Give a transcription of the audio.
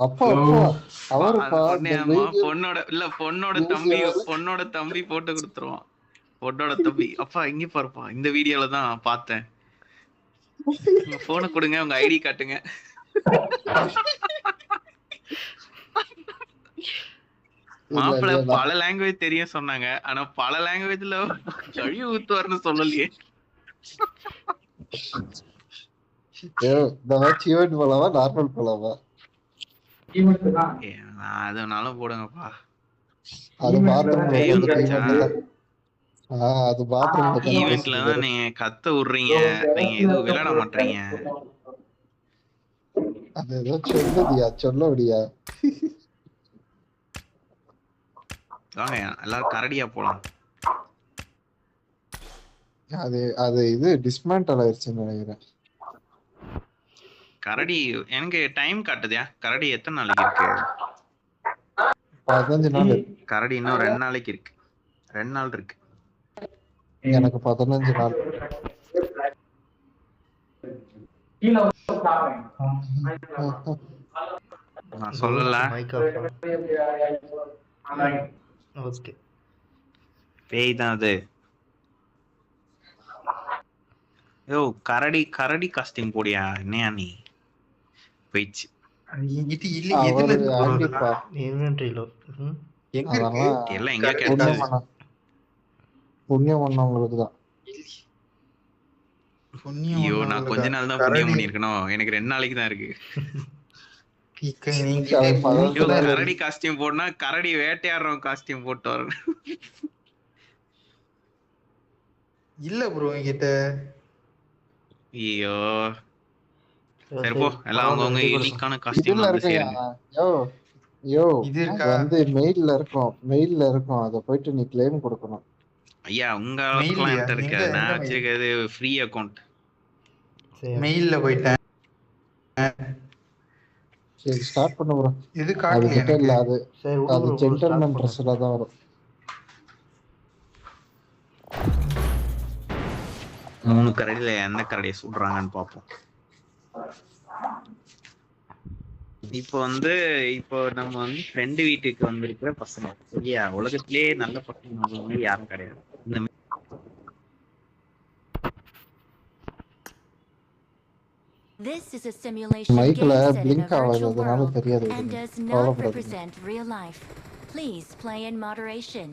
அப்பா அப்பா அவருப்பா இந்த பொண்ணையாமா வீடியோ பொண்ணோட தம்பி போட்டு கொடுத்துருவான். பொண்ணோட தம்பி. அப்பா இங்க பாருப்பா, இந்த வீடியோல தான் பார்த்தேன். உங்க போனை கொடுங்க, உங்க ஐடி காட்டுங்க. மாப்பிள்ள பல லாங்குவேஜ் தெரியும் சொன்னாங்க, ஆனா பல லாங்குவேஜ்ல கழுவி ஊத்துவார்னு சொல்லலையே. இந்த மாதிரி ஈவென்ட் போலாமா நார்மல் போலாமா? அதனாலும் போடுங்கப்பா. அது பாத்ரூம்ல அது பாத்ரூம்ல ஈவென்ட்ல தான் நீங்க கத்த விடுறீங்க, நீங்க எதுவும் விளையாட மாட்டீங்க. அது ஏதோ சொல்லுதியா, சொல்ல முடியா? வாங்க எல்லாரும் கரடியா போலாம். அது இது டிஸ்மேண்டல் ஆயிருச்சுன்னு நினைக்கிறேன். கரடி எனக்கு டைம் காட்டுதியா? கரடி எத்தனை நாளைக்கு இருக்கு? 15 நாள். கரடி இன்னும் 2 நாளைக்கு இருக்கு. 2 நாள் இருக்கு. எனக்கு 15 நாள். நான் சொல்லல. பேய் தான் அது. யோ கரடி காஸ்டியூம் போடியா? என்னையா நீ போயிடுச்சு. புண்ணியம் பண்ணவங்களுக்கு தான். ஐயோ நான் கொஞ்ச நாள் தான் புண்ணியம் பண்ணிருக்கணும், எனக்கு 2 நாளைக்கு தான் இருக்கு. கரடி காஸ்டியூம் போடனா கரடி வேட்டையாடுறோம் காஸ்டியூம் போட்டு வரணும். இல்ல ப்ரோ என்கிட்ட. ஐயோ சரி போ, எல்லாம் அவங்கவங்க யூனிக்கான காஸ்டியூம் வந்து சேருங்க. யோ இது வந்து மெயில்ல இருக்கும், அத போயிட்டு நீ கிளைம் கொடுக்கணும். ஐயா உங்க அக்கவுண்ட்ல என்கிட்ட இருக்கு, நான் வச்சிருக்கிறது ஃப்ரீ அக்கவுண்ட். மெயில்ல போயிட்டேன். சரி ஸ்டார்ட் பண்ணு ப்ரோ. இது காட்டல எனக்கு. அது ஜென்டில்மேன் ட்ரெஸ்ல தான் வரும். 3 கரடியில எந்த கரடியை சுடுறாங்கன்னு பாப்போம். இப்போ நம்ம வந்து ஃப்ரெண்டு வீட்டுக்கு வந்திருக்கிற பசங்க சரியா, உலகத்திலேயே நல்ல பசங்க யாரும் கிடையாது. இந்த This is a simulation game set in a virtual world and does not represent real life. Please play in moderation.